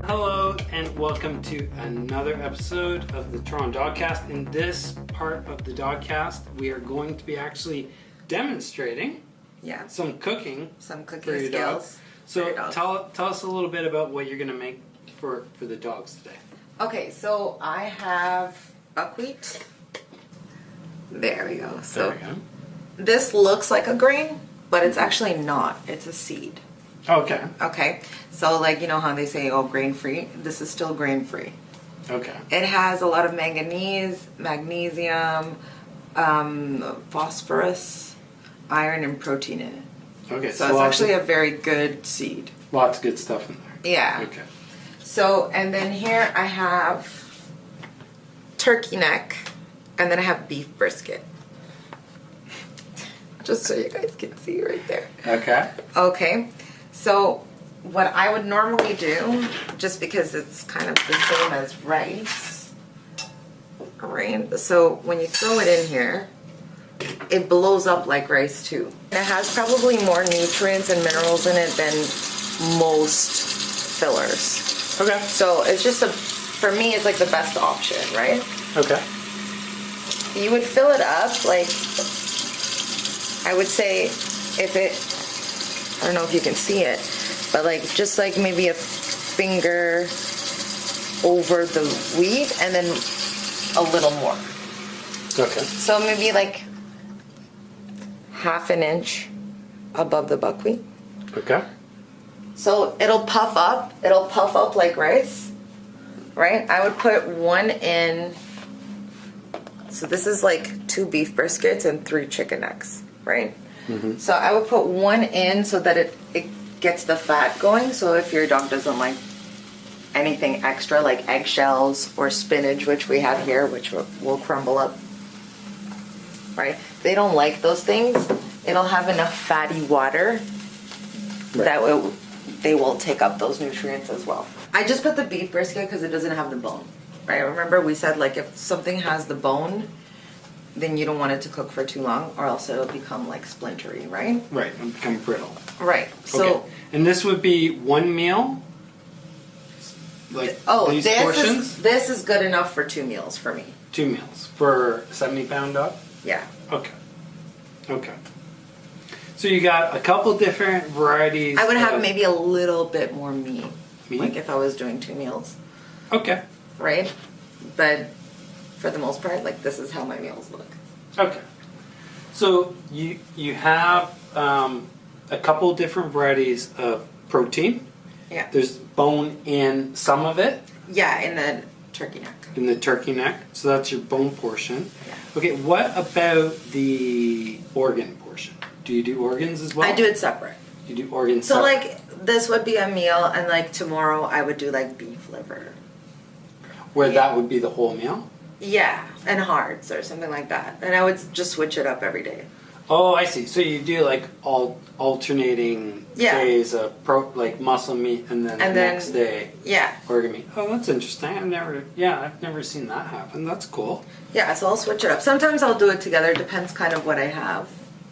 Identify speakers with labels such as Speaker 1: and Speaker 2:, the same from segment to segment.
Speaker 1: Hello and welcome to another episode of the Toronto Dogcast. In this part of the Dogcast, we are going to be actually demonstrating some cooking for your
Speaker 2: skills.
Speaker 1: dog. So tell us a little bit about what you're going to make for the dogs today.
Speaker 2: Okay, so I have buckwheat. There we go. So
Speaker 1: There we go.
Speaker 2: this looks like a grain, but it's actually not. It's a seed.
Speaker 1: Okay.
Speaker 2: Okay, so like you know how they say, oh, grain free? This is still grain free.
Speaker 1: Okay.
Speaker 2: It has a lot of manganese, magnesium, phosphorus, iron, and protein in it.
Speaker 1: Okay.
Speaker 2: So it's actually a very good seed.
Speaker 1: Lots of good stuff in there.
Speaker 2: Yeah.
Speaker 1: Okay.
Speaker 2: So, and then here I have turkey neck, and then I have beef brisket. Just so you guys can see right there.
Speaker 1: Okay.
Speaker 2: Okay. So what I would normally do, just because it's kind of the same as rice, right? So when you throw it in here, it blows up like rice too. It has probably more nutrients and minerals in it than most fillers.
Speaker 1: Okay.
Speaker 2: So it's just for me, it's like the best option, right?
Speaker 1: Okay.
Speaker 2: You would fill it up like, I would say if it, I don't know if you can see it, but like just like maybe a finger over the wheat and then a little more.
Speaker 1: Okay.
Speaker 2: So maybe like half an inch above the buckwheat.
Speaker 1: Okay.
Speaker 2: So it'll puff up like rice, right? I would put one in, so this is like 2 beef briskets and 3 chicken necks, right? Mm-hmm. So I would put one in so that it gets the fat going. So if your dog doesn't like anything extra like eggshells or spinach, which we have here, which will crumble up, right? They don't like those things. It'll have enough fatty water that they will take up those nutrients as well. I just put the beef brisket because it doesn't have the bone, right? Remember we said like if something has the bone, then you don't want it to cook for too long or else it'll become like splintery, right?
Speaker 1: Right. It'll become brittle.
Speaker 2: Right. So,
Speaker 1: okay. And this would be one meal? Like these portions?
Speaker 2: This is good enough for 2 meals for me.
Speaker 1: 2 meals for a 70-pound dog?
Speaker 2: Yeah.
Speaker 1: Okay. Okay. So you got a couple different varieties.
Speaker 2: I would have maybe a little bit more meat.
Speaker 1: Meat?
Speaker 2: Like if I was doing 2 meals.
Speaker 1: Okay.
Speaker 2: Right? But for the most part, like this is how my meals look.
Speaker 1: Okay. So you have a couple different varieties of protein.
Speaker 2: Yeah.
Speaker 1: There's bone in some of it.
Speaker 2: Yeah, in the turkey neck.
Speaker 1: In the turkey neck. So that's your bone portion.
Speaker 2: Yeah.
Speaker 1: Okay, what about the organ portion? Do you do organs as well?
Speaker 2: I do it separate.
Speaker 1: You do organs
Speaker 2: So
Speaker 1: separate?
Speaker 2: like this would be a meal and like tomorrow I would do like beef liver.
Speaker 1: Where that would be the whole meal?
Speaker 2: Yeah, and hearts or something like that. And I would just switch it up every day.
Speaker 1: Oh, I see. So you do like alternating days of like muscle meat and then the next day organ meat. Oh, that's interesting. I've never seen that happen. That's cool.
Speaker 2: Yeah, so I'll switch it up. Sometimes I'll do it together. Depends kind of what I have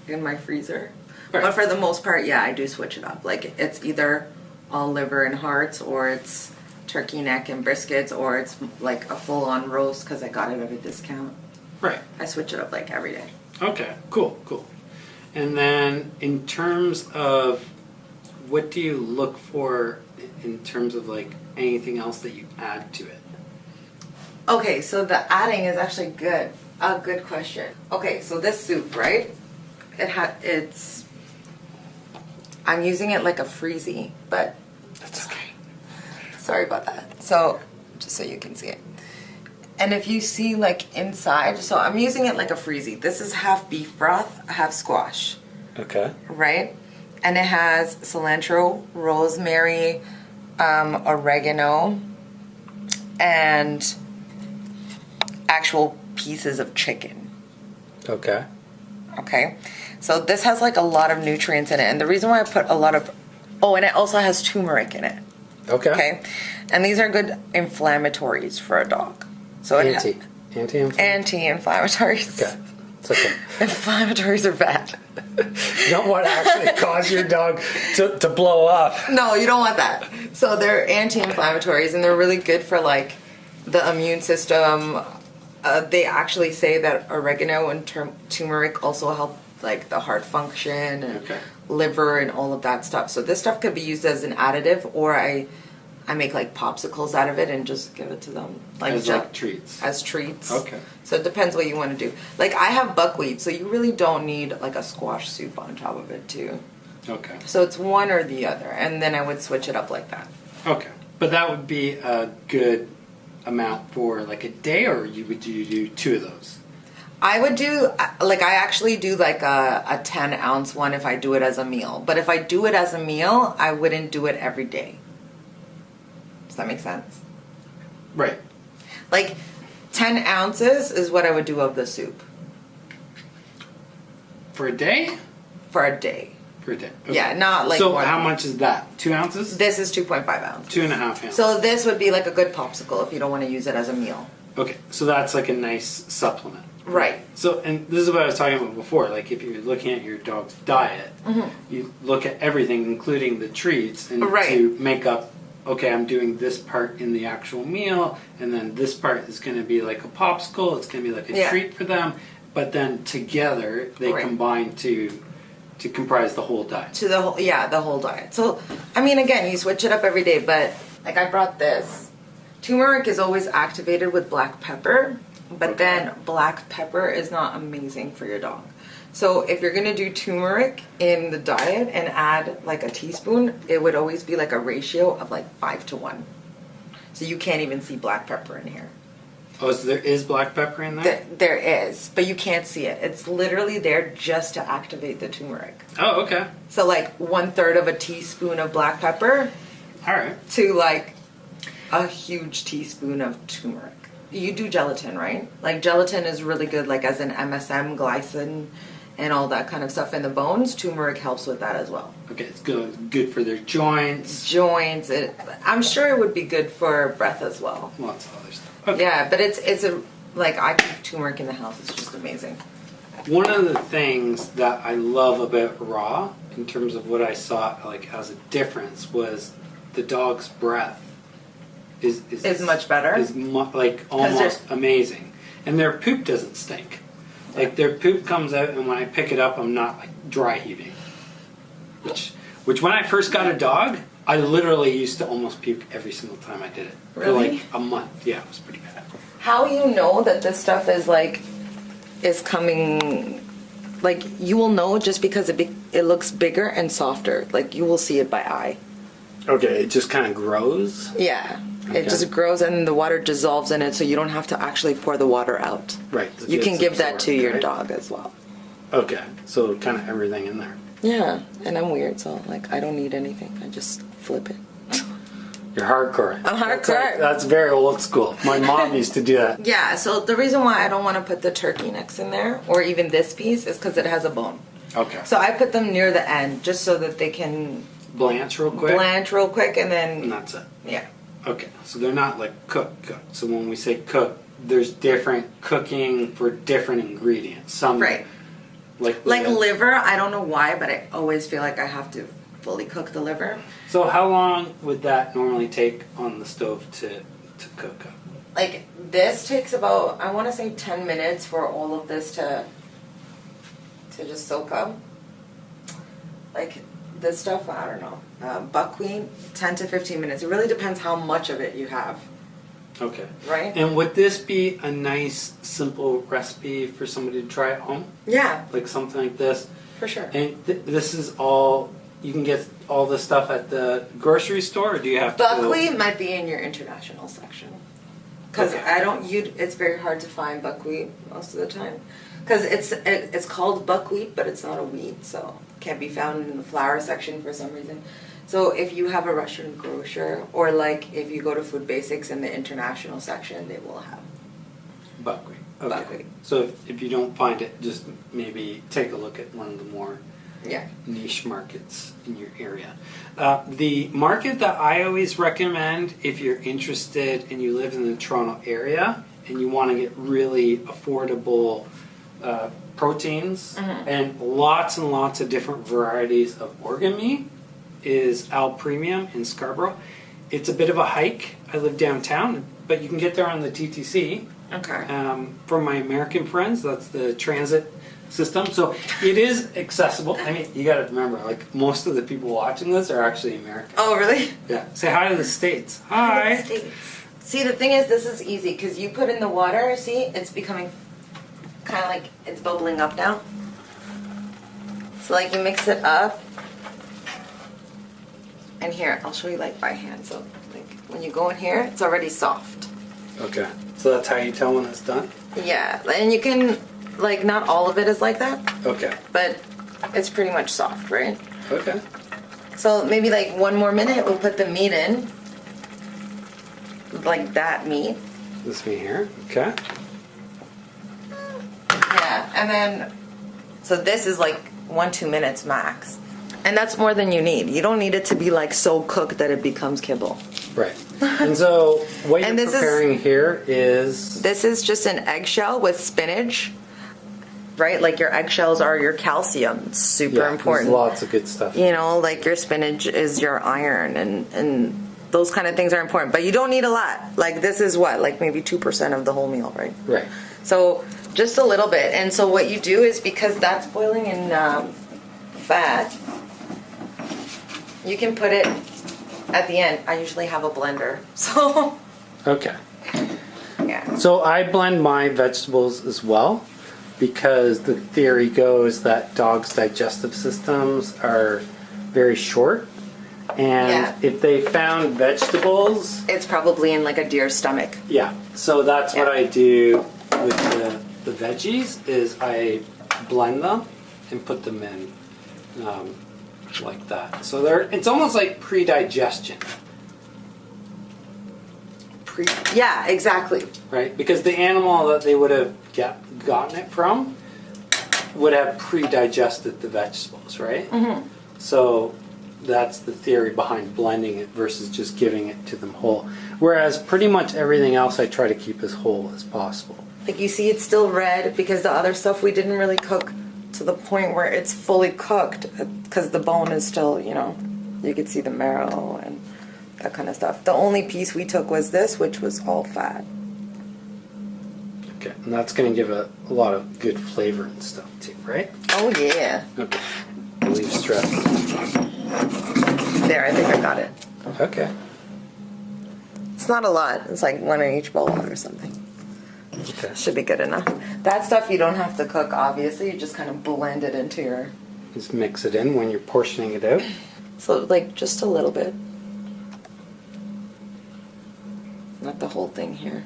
Speaker 2: in my freezer.
Speaker 1: Right.
Speaker 2: But for the most part, yeah, I do switch it up. Like it's either all liver and hearts or it's turkey neck and briskets or it's like a full-on roast because I got it at a discount.
Speaker 1: Right.
Speaker 2: I switch it up like every day.
Speaker 1: Okay, cool. And then in terms of what do you look for in terms of like anything else that you add to it?
Speaker 2: Okay, so the adding is actually good. A good question. Okay, so this soup, right? I'm using it like a freezy, but
Speaker 1: That's okay.
Speaker 2: sorry about that. So just so you can see it. And if you see like inside, so I'm using it like a freezy. This is half beef broth, half squash.
Speaker 1: Okay.
Speaker 2: Right? And it has cilantro, rosemary, oregano, and actual pieces of chicken.
Speaker 1: Okay.
Speaker 2: Okay? So this has like a lot of nutrients in it. And the reason why I put a lot of, and it also has turmeric in it.
Speaker 1: Okay.
Speaker 2: Okay? And these are good inflammatories for a dog. So
Speaker 1: Anti-inflammatory.
Speaker 2: anti-inflammatories.
Speaker 1: Okay. It's okay.
Speaker 2: Inflammatories are bad.
Speaker 1: You don't want to actually cause your dog to blow up.
Speaker 2: No, you don't want that. So they're anti-inflammatories, and they're really good for like the immune system. They actually say that oregano and turmeric also help like the heart function and liver and all of that stuff. So this stuff could be used as an additive, or I make like popsicles out of it and just give it to them.
Speaker 1: Like treats.
Speaker 2: As treats.
Speaker 1: Okay.
Speaker 2: So it depends what you want to do. Like I have buckwheat, so you really don't need like a squash soup on top of it too. Okay. So it's one or the other, and then I would switch it up like that.
Speaker 1: Okay. But that would be a good amount for like a day, or would you do 2 of those?
Speaker 2: I would do, like I actually do like a 10-ounce one if I do it as a meal. But if I do it as a meal, I wouldn't do it every day. Does that make sense?
Speaker 1: Right.
Speaker 2: Like 10 ounces is what I would do of the soup.
Speaker 1: For a day?
Speaker 2: For a day.
Speaker 1: For a day. Okay.
Speaker 2: Yeah, not like.
Speaker 1: So how much is that? 2 ounces?
Speaker 2: This is 2.5 ounces.
Speaker 1: 2.5 ounces.
Speaker 2: So this would be like a good popsicle if you don't want to use it as a meal.
Speaker 1: Okay, so that's like a nice supplement.
Speaker 2: Right.
Speaker 1: So, and this is what I was talking about before. Like, if you're looking at your dog's diet, you look at everything, including the treats, and to make up. Okay, I'm doing this part in the actual meal, and then this part is going to be like a popsicle. It's going to be like a treat for them. But then together they combine to comprise the whole diet. To the whole,
Speaker 2: the whole diet. So, I mean, again, you switch it up every day. But like I brought this. Turmeric is always activated with black pepper. But then black pepper is not amazing for your dog. So if you're going to do turmeric in the diet and add like a teaspoon, it would always be like a ratio of like 5-1. So you can't even see black pepper in here.
Speaker 1: Oh, so there is black pepper in there?
Speaker 2: There is, but you can't see it. It's literally there just to activate the turmeric.
Speaker 1: Oh, okay.
Speaker 2: So like 1/3 of a teaspoon of black pepper.
Speaker 1: All right.
Speaker 2: To like a huge teaspoon of turmeric. You do gelatin, right? Like gelatin is really good, like as an MSM, glycine, and all that kind of stuff in the bones. Turmeric helps with that as well.
Speaker 1: Okay, it's good for their joints.
Speaker 2: I'm sure it would be good for breath as well.
Speaker 1: Lots of other stuff. Okay.
Speaker 2: Yeah, but it's a like I keep turmeric in the house. It's just amazing.
Speaker 1: One of the things that I love about raw, in terms of what I saw like as a difference, was the dog's breath. Is
Speaker 2: much better.
Speaker 1: Is like almost amazing, and their poop doesn't stink. Like their poop comes out, and when I pick it up, I'm not like dry heaving. Which when I first got a dog, I literally used to almost puke every single time I did it.
Speaker 2: Really?
Speaker 1: For like a month. Yeah, it was pretty bad.
Speaker 2: How you know that this stuff is coming? Like you will know just because it looks bigger and softer. Like you will see it by eye.
Speaker 1: Okay, it just kind of grows.
Speaker 2: Yeah. Okay. It just grows and the water dissolves in it, so you don't have to actually pour the water out.
Speaker 1: Right.
Speaker 2: You can give that to your dog as well.
Speaker 1: Okay, so kind of everything in there.
Speaker 2: Yeah, and I'm weird, so like I don't need anything. I just flip it.
Speaker 1: You're hardcore.
Speaker 2: I'm hardcore.
Speaker 1: That's very old school. My mom used to do that.
Speaker 2: Yeah, so the reason why I don't want to put the turkey necks in there, or even this piece, is because it has a bone. Okay. So I put them near the end, just so that they can
Speaker 1: blanch real quick,
Speaker 2: and then...
Speaker 1: And that's it.
Speaker 2: Yeah.
Speaker 1: Okay, so they're not like cook. So when we say cook, there's different cooking for different ingredients. Some like
Speaker 2: liver. I don't know why, but I always feel like I have to fully cook the liver.
Speaker 1: So how long would that normally take on the stove to cook up?
Speaker 2: Like this takes about, I want to say 10 minutes for all of this to just soak up. Like this stuff, I don't know. Buckwheat, 10 to 15 minutes. It really depends how much of it you have.
Speaker 1: Okay.
Speaker 2: Right?
Speaker 1: And would this be a nice, simple recipe for somebody to try at home?
Speaker 2: Yeah.
Speaker 1: Like something like this?
Speaker 2: For sure.
Speaker 1: And this is all, you can get all this stuff at the grocery store, or do you have to
Speaker 2: Buckwheat might be in your international section. Because it's very hard to find buckwheat most of the time. Because it's called buckwheat, but it's not a wheat, so it can't be found in the flour section for some reason. So if you have a Russian grocer, or like if you go to Food Basics in the international section, they will have
Speaker 1: buckwheat. Okay.
Speaker 2: Buckwheat.
Speaker 1: So if you don't find it, just maybe take a look at one of the more niche markets in your area. The market that I always recommend if you're interested and you live in the Toronto area and you want to get really affordable proteins and lots of different varieties of organ meat is Al Premium in Scarborough. It's a bit of a hike. I live downtown, but you can get there on the TTC.
Speaker 2: Okay.
Speaker 1: From my American friends, that's the transit system. So it is accessible. I mean, you got to remember, like, most of the people watching this are actually American.
Speaker 2: Oh, really?
Speaker 1: Yeah. Say hi to the States. Hi.
Speaker 2: See, the thing is, this is easy because you put in the water. See, it's becoming kind of like it's bubbling up now. So, like, you mix it up. And here, I'll show you, like, by hand. So, like, when you go in here, it's already soft.
Speaker 1: Okay. So that's how you tell when it's done?
Speaker 2: Yeah. And you can, like, not all of it is like that.
Speaker 1: Okay.
Speaker 2: But it's pretty much soft, right?
Speaker 1: Okay.
Speaker 2: So maybe, like, 1 more minute, we'll put the meat in. Like that meat.
Speaker 1: This meat here? Okay.
Speaker 2: Yeah. And then, so this is, like, 1-2 minutes max. And that's more than you need. You don't need it to be, like, so cooked that it becomes kibble.
Speaker 1: Right. And so what you're preparing here is...
Speaker 2: This is just an eggshell with spinach. Right? Like, your eggshells are your calcium. It's super important.
Speaker 1: There's lots of good stuff.
Speaker 2: You know, like, your spinach is your iron. And those kind of things are important. But you don't need a lot. Like, this is what? Like, maybe 2% of the whole meal, right?
Speaker 1: Right.
Speaker 2: So, just a little bit. And so what you do is, because that's boiling in fat... You can put it at the end. I usually have a blender, so.
Speaker 1: Okay.
Speaker 2: Yeah.
Speaker 1: So I blend my vegetables as well because the theory goes that dogs' digestive systems are very short. And if they found vegetables...
Speaker 2: It's probably in like a deer's stomach.
Speaker 1: Yeah. So that's what I do with the veggies is I blend them and put them in like that. So it's almost like pre-digestion.
Speaker 2: Yeah, exactly.
Speaker 1: Right? Because the animal that they would have gotten it from would have pre-digested the vegetables, right? Mm-hmm. So that's the theory behind blending it versus just giving it to them whole. Whereas pretty much everything else I try to keep as whole as possible.
Speaker 2: Like, you see it's still red because the other stuff we didn't really cook to the point where it's fully cooked because the bone is still, you know, you could see the marrow and that kind of stuff. The only piece we took was this, which was all fat.
Speaker 1: Okay, and that's going to give a lot of good flavor and stuff too, right?
Speaker 2: Oh, yeah.
Speaker 1: Okay. Relieve stress.
Speaker 2: There, I think I got it.
Speaker 1: Okay.
Speaker 2: It's not a lot. It's like 1 in each bowl or something.
Speaker 1: Okay.
Speaker 2: Should be good enough. That stuff you don't have to cook, obviously. You just kind of blend it into your...
Speaker 1: Just mix it in when you're portioning it out.
Speaker 2: So, like, just a little bit. Not the whole thing here.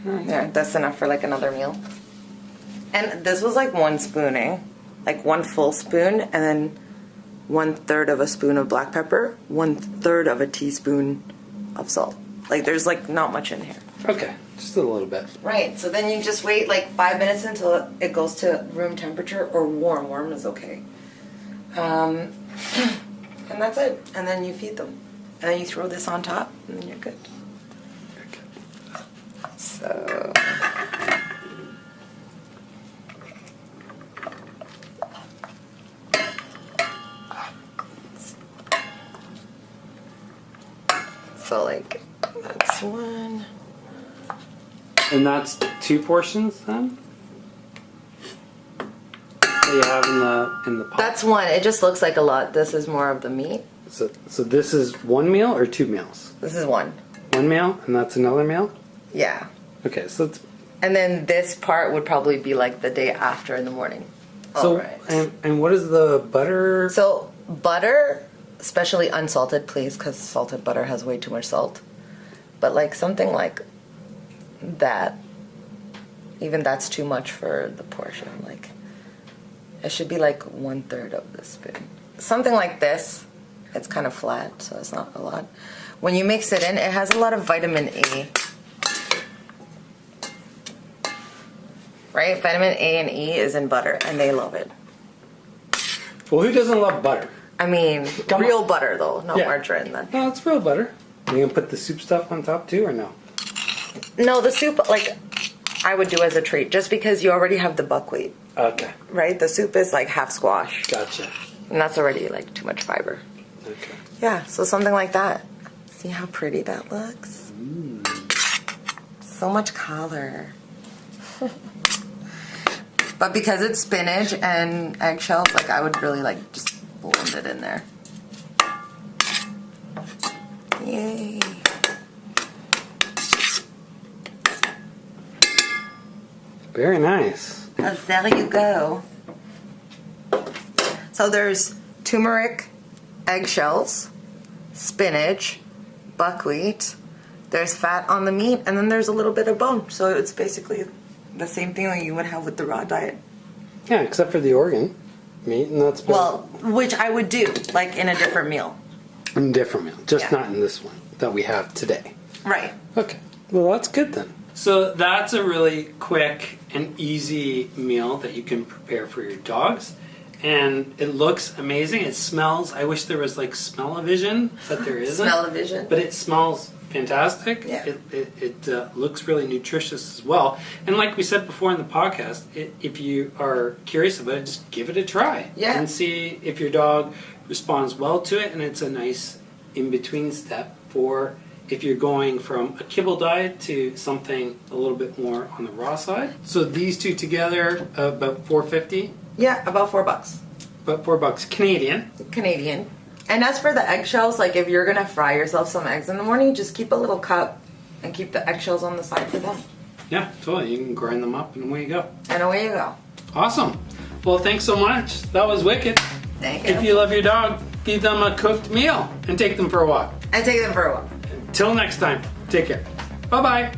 Speaker 2: There, that's enough for, like, another meal. And this was, like, 1 spooning. Like, 1 full spoon, and then 1/3 of a spoon of black pepper, 1/3 of a teaspoon of salt. Like, there's, like, not much in here.
Speaker 1: Okay, just a little bit.
Speaker 2: Right, so then you just wait, like, 5 minutes until it goes to room temperature, or warm. Warm is okay. And that's it. And then you feed them. And then you throw this on top, and then you're good.
Speaker 1: Okay.
Speaker 2: So... So, like, that's 1.
Speaker 1: And that's 2 portions then? That you have in the pot?
Speaker 2: That's 1. It just looks like a lot. This is more of the meat.
Speaker 1: So this is 1 meal or 2 meals?
Speaker 2: This is 1.
Speaker 1: 1 meal, and that's another meal?
Speaker 2: Yeah.
Speaker 1: Okay, so it's...
Speaker 2: And then this part would probably be like the day after in the morning.
Speaker 1: So,
Speaker 2: right.
Speaker 1: and what is the butter?
Speaker 2: So, butter, especially unsalted, please, because salted butter has way too much salt. But, like, something like that, even that's too much for the portion. Like, it should be like 1/3 of the spoon. Something like this. It's kind of flat, so it's not a lot. When you mix it in, it has a lot of vitamin E. Right? Vitamin A and E is in butter, and they love it.
Speaker 1: Well, who doesn't love butter?
Speaker 2: I mean, real butter, though, not margarine, then.
Speaker 1: No, it's real butter. Are you going to put the soup stuff on top, too, or no?
Speaker 2: No, the soup, like, I would do as a treat, just because you already have the buckwheat.
Speaker 1: Okay.
Speaker 2: Right? The soup is like half squash.
Speaker 1: Gotcha.
Speaker 2: And that's already like too much fiber.
Speaker 1: Okay.
Speaker 2: Yeah, so something like that. See how pretty that looks? So much color. But because it's spinach and eggshells, like I would really like just blend it in there. Yay.
Speaker 1: Very nice.
Speaker 2: There you go. So there's turmeric, eggshells, spinach, buckwheat. There's fat on the meat, and then there's a little bit of bone. So it's basically the same thing that you would have with the raw diet.
Speaker 1: Yeah, except for the organ meat, and that's
Speaker 2: well, which I would do like in a different meal.
Speaker 1: In a different meal, just not in this one that we have today.
Speaker 2: Right.
Speaker 1: Okay. Well, that's good then. So that's a really quick and easy meal that you can prepare for your dogs. And it looks amazing. It smells. I wish there was like smell-o-vision, but there isn't.
Speaker 2: Smell-o-vision.
Speaker 1: But it smells fantastic.
Speaker 2: Yeah.
Speaker 1: It looks really nutritious as well. And like we said before in the podcast, if you are curious about it, just give it a try.
Speaker 2: Yeah.
Speaker 1: And see if your dog responds well to it. And it's a nice in-between step for if you're going from a kibble diet to something a little bit more on the raw side. So these two together, about $4.50.
Speaker 2: Yeah, about $4.
Speaker 1: About $4 Canadian.
Speaker 2: Canadian. And as for the eggshells, like if you're gonna fry yourself some eggs in the morning, just keep a little cup and keep the eggshells on the side for them.
Speaker 1: Yeah, totally. You can grind them up and away you go.
Speaker 2: And away you go.
Speaker 1: Awesome. Well, thanks so much. That was wicked.
Speaker 2: Thank you.
Speaker 1: If you love your dog, feed them a cooked meal and take them for a walk.
Speaker 2: And take them for a walk.
Speaker 1: Until next time, take care. Bye-bye.